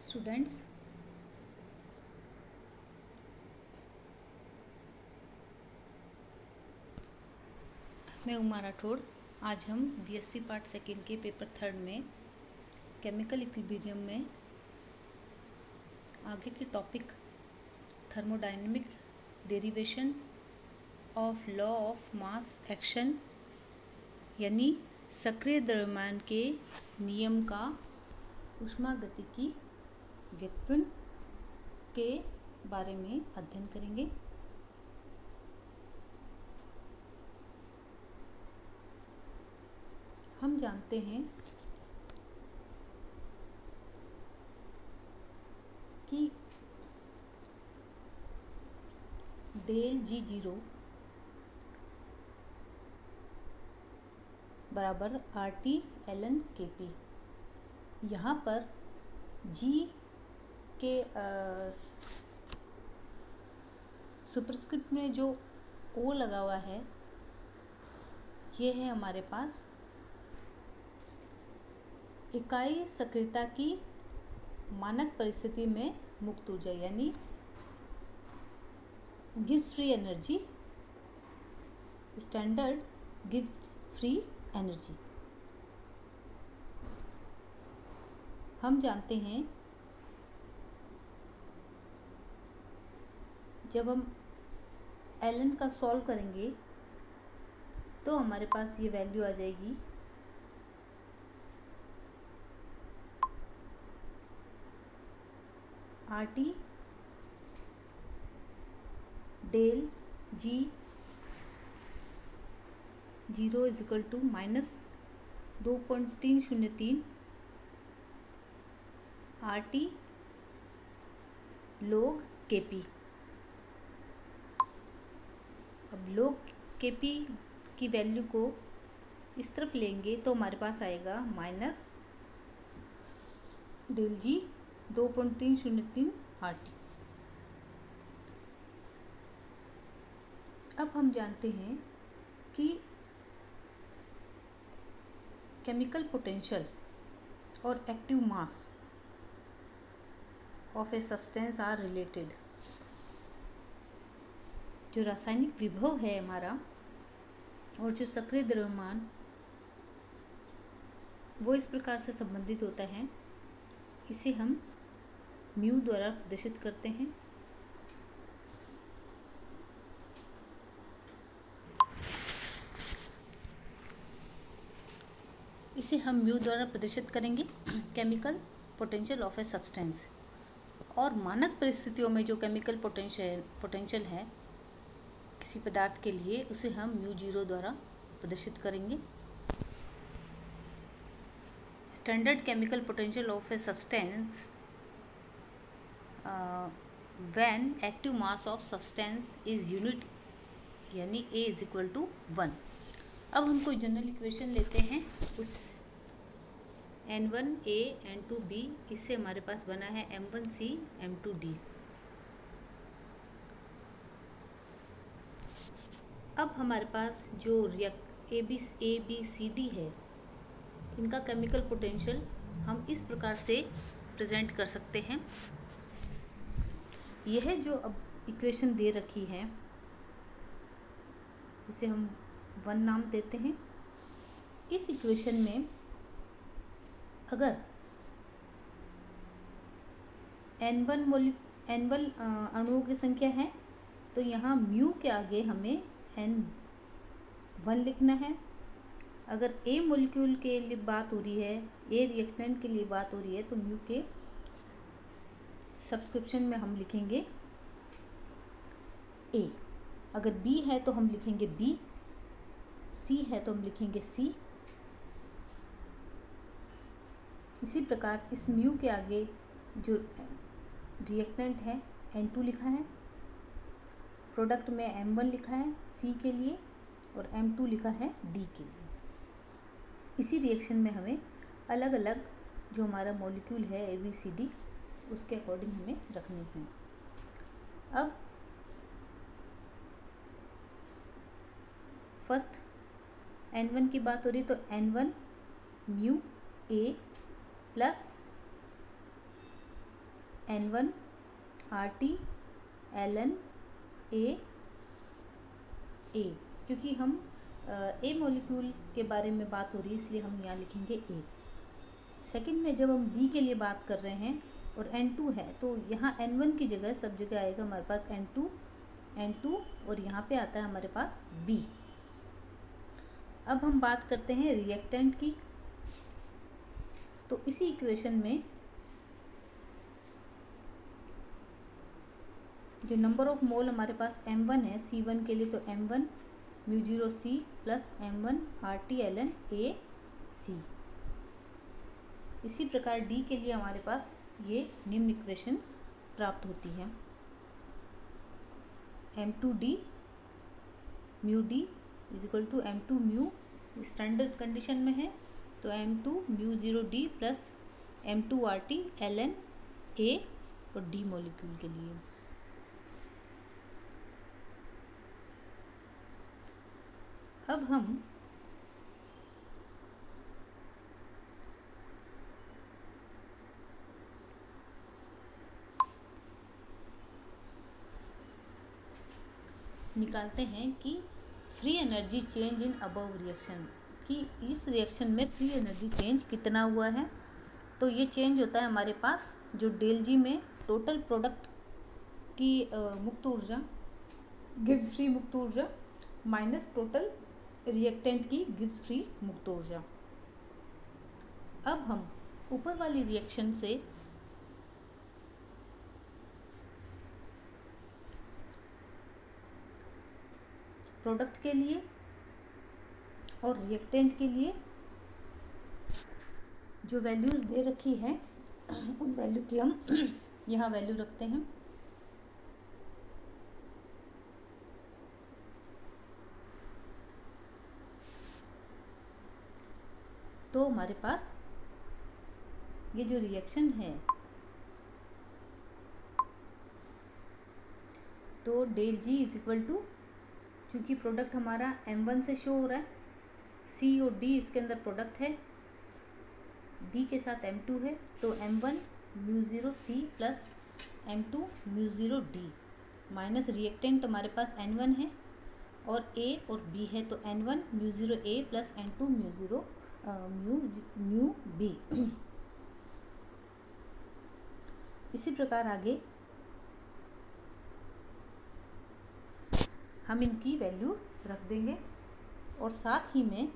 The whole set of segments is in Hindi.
स्टूडेंट्स, मैं उमा राठौड़। आज हम बीएससी पार्ट सेकंड के पेपर थर्ड में केमिकल इक्विलिब्रियम में आगे के topic thermodynamic derivation of law of mass action यानी सक्रिय द्रव्यमान के नियम का ऊष्मागतिकी व्युत्पन्न के बारे में अध्ययन करेंगे। हम जानते हैं कि डेल जी जीरो बराबर आर टी एल एन के पी। यहाँ पर जी के सुपरस्क्रिप्ट में जो ओ लगा हुआ है ये है हमारे पास इकाई सक्रियता की मानक परिस्थिति में मुक्त ऊर्जा यानी gives free energy, standard gives free energy. हम जानते हैं जब हम एलन का सॉल्व करेंगे तो हमारे पास ये वैल्यू आ जाएगी R T del G zero is equal to -2.303 R T log K P. अब लोग के पी की वैल्यू को इस तरफ लेंगे तो हमारे पास आएगा minus del G 2.303 R T. अब हम जानते हैं कि केमिकल पोटेंशियल और active mass of a substance are related. जो रासायनिक विभव है हमारा और जो सक्रिय द्रव्यमान वो इस प्रकार से संबंधित होता है, इसे हम म्यू द्वारा प्रदर्शित करते हैं। इसे हम म्यू द्वारा प्रदर्शित करेंगे chemical potential of a substance. और मानक परिस्थितियों में जो केमिकल पोटेंशियल है किसी पदार्थ के लिए उसे हम म्यू जीरो द्वारा प्रदर्शित करेंगे। Standard chemical potential of a substance when active mass of substance is unit यानी A इज इक्वल टू 1। अब हम कोई जनरल इक्वेशन लेते हैं उस N1A N2B, इससे हमारे पास बना है M1C M2D। अब हमारे पास जो A B C D है इनका केमिकल पोटेंशियल हम इस प्रकार से प्रेजेंट कर सकते हैं। यह जो अब इक्वेशन दे रखी है इसे हम 1 नाम देते हैं। इस इक्वेशन में अगर N1 अणुओं की संख्या है तो यहाँ म्यू के आगे हमें N1 लिखना है। अगर A मॉलिक्यूल के लिए बात हो रही है, A रिएक्टेंट के लिए बात हो रही है तो म्यू के सब्सक्रिप्शन में हम लिखेंगे A। अगर B है तो हम लिखेंगे B, C है तो हम लिखेंगे C। इसी प्रकार इस म्यू के आगे जो रिएक्टेंट है N2 लिखा है, प्रोडक्ट में M1 लिखा है C के लिए और M2 लिखा है D के लिए। इसी रिएक्शन में हमें अलग अलग जो हमारा मॉलिक्यूल है ABCD उसके अकॉर्डिंग हमें रखनी है। अब फर्स्ट N1 की बात हो रही तो N1 mu A plus N1 RT ln A, क्योंकि हम ए मॉलिक्यूल के बारे में बात हो रही है इसलिए हम यहाँ लिखेंगे ए। सेकंड में जब हम बी के लिए बात कर रहे हैं और N2 है तो यहाँ N1 की जगह सब जगह आएगा हमारे पास N2 और यहाँ पे आता है हमारे पास B। अब हम बात करते हैं रिएक्टेंट की। तो इसी इक्वेशन में जो नंबर ऑफ मोल हमारे पास M1 है C1 के लिए, तो M1 μ0C plus M1 RT ln AC। इसी प्रकार D के लिए हमारे पास ये निम्न इक्वेशन प्राप्त होती है। M2D μD is equal to M2 mu standard condition में है, तो M2 μ0D plus M2 RT ln A और D मॉलिक्यूल के लिए। अब हम निकालते हैं कि free energy change in above reaction, कि इस रिएक्शन में फ्री एनर्जी चेंज कितना हुआ है। तो ये चेंज होता है हमारे पास जो डेल जी में टोटल प्रोडक्ट की मुक्त ऊर्जा गिव्स फ्री मुक्त ऊर्जा माइनस टोटल रिएक्टेंट की गिव्स फ्री मुक्त ऊर्जा। अब हम ऊपर वाली रिएक्शन से प्रोडक्ट के लिए और रिएक्टेंट के लिए जो वैल्यूज़ दे रखी है उन वैल्यू की हम यहाँ वैल्यू रखते हैं। तो हमारे पास ये जो रिएक्शन है तो del G is equal to, चूँकि प्रोडक्ट हमारा M1 से शो हो रहा है, C और D इसके अंदर प्रोडक्ट है, D के साथ M2 है, तो M1 μ0C plus M2 μ0D minus reactant हमारे पास N1 है और A और B है, तो N1 μ0A plus N2 mu B। इसी प्रकार आगे हम इनकी वैल्यू रख देंगे और साथ ही में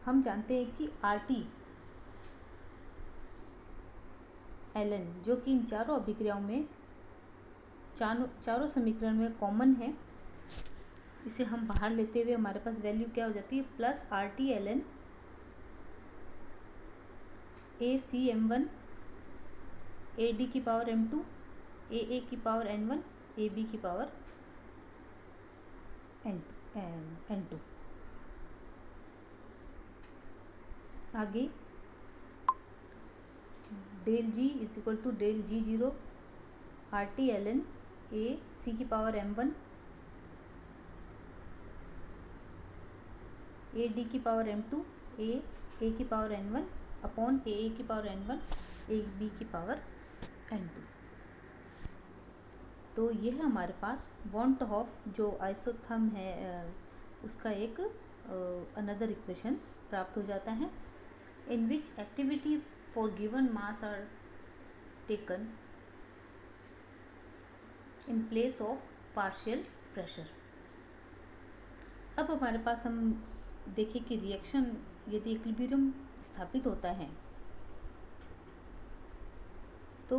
हम जानते हैं कि RT ln जो कि इन चारों अभिक्रियाओं में चारों समीकरण में कॉमन है, इसे हम बाहर लेते हुए हमारे पास वैल्यू क्या हो जाती है plus RT ln ACM1 AD की पावर M2 AA की पावर N1 AB की पावर N2। आगे del G is equal to del G0 RT ln AC की पावर M1 AD की पावर M2 A की पावर N1 अपॉन AA की पावर N1 AB की पावर N2। तो यह हमारे पास वॉन टू हॉफ जो आइसोथर्म है उसका एक अनदर इक्वेशन प्राप्त हो जाता है, इन विच activity for given mass are taken in place of partial pressure. अब हमारे पास हम देखें कि रिएक्शन यदि इक्विलिब्रियम स्थापित होता है तो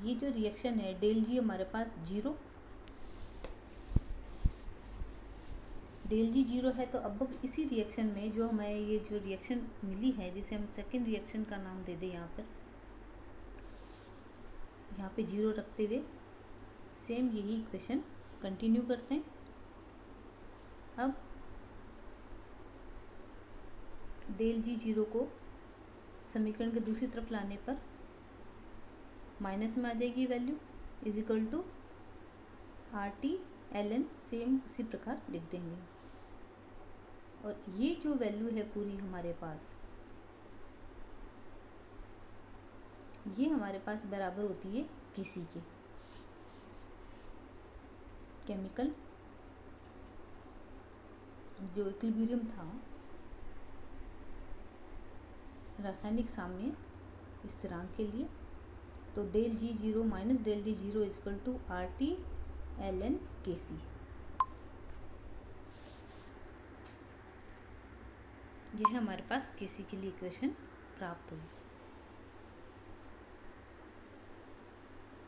ये जो रिएक्शन है डेल जी हमारे पास डेल जी 0 है। तो अब इसी रिएक्शन में जो हमें ये जो रिएक्शन मिली है जिसे हम सेकेंड रिएक्शन का नाम दे दें, यहाँ पे 0 रखते हुए सेम यही इक्वेशन कंटिन्यू करते हैं। अब डेल जी 0 को समीकरण के दूसरी तरफ लाने पर माइनस में आ जाएगी value is equal to RT ln same उसी प्रकार लिख देंगे। और ये जो वैल्यू है पूरी हमारे पास ये हमारे पास बराबर होती है Kc के। केमिकल जो इक्विलिब्रियम था, रासायनिक साम्य स्थिरांक के लिए, तो del G zero minus del D zero is equal to R T L N K C. यह हमारे पास के सी के लिए इक्वेशन प्राप्त हुई।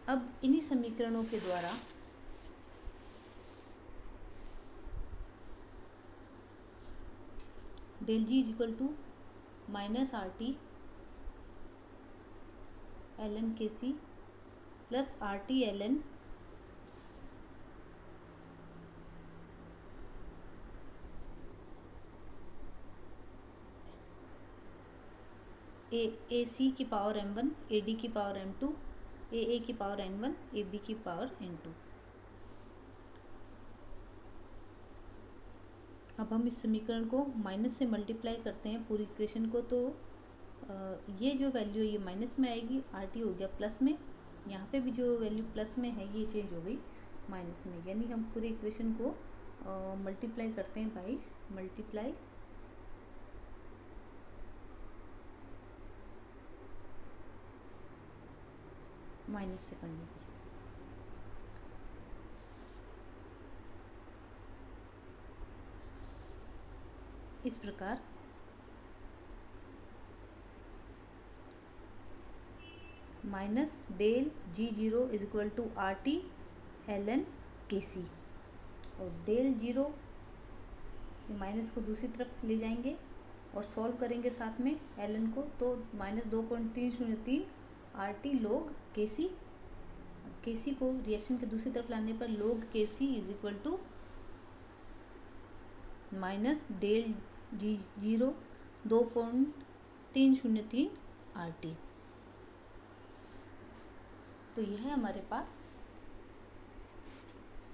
अब इन्हीं समीकरणों के द्वारा del G is equal to minus R T L N K C plus R T L N A C की पावर m1, ए डी की पावर m2, ए की पावर n1, ए बी की पावर n2। अब हम इस समीकरण को माइनस से मल्टीप्लाई करते हैं पूरी इक्वेशन को, तो ये जो वैल्यू है ये माइनस में आएगी, आर टी हो गया प्लस में, यहाँ पे भी जो वैल्यू प्लस में है ये चेंज हो गई माइनस में। यानी हम पूरे इक्वेशन को मल्टीप्लाई करते हैं बाई मल्टीप्लाई माइनस से करने की। इस प्रकार minus del G zero is equal to R T L N K C, और डेल जीरो माइनस को दूसरी तरफ ले जाएंगे और सॉल्व करेंगे साथ में एल एन को, तो minus 2.303 R T log K सी। के सी को रिएक्शन के दूसरी तरफ लाने पर लोग K C is equal to minus del G zero 2.303 R T. तो यह है हमारे पास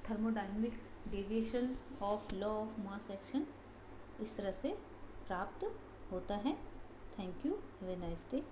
thermodynamic deviation of law of mass action इस तरह से प्राप्त होता है। Thank you, have a nice day.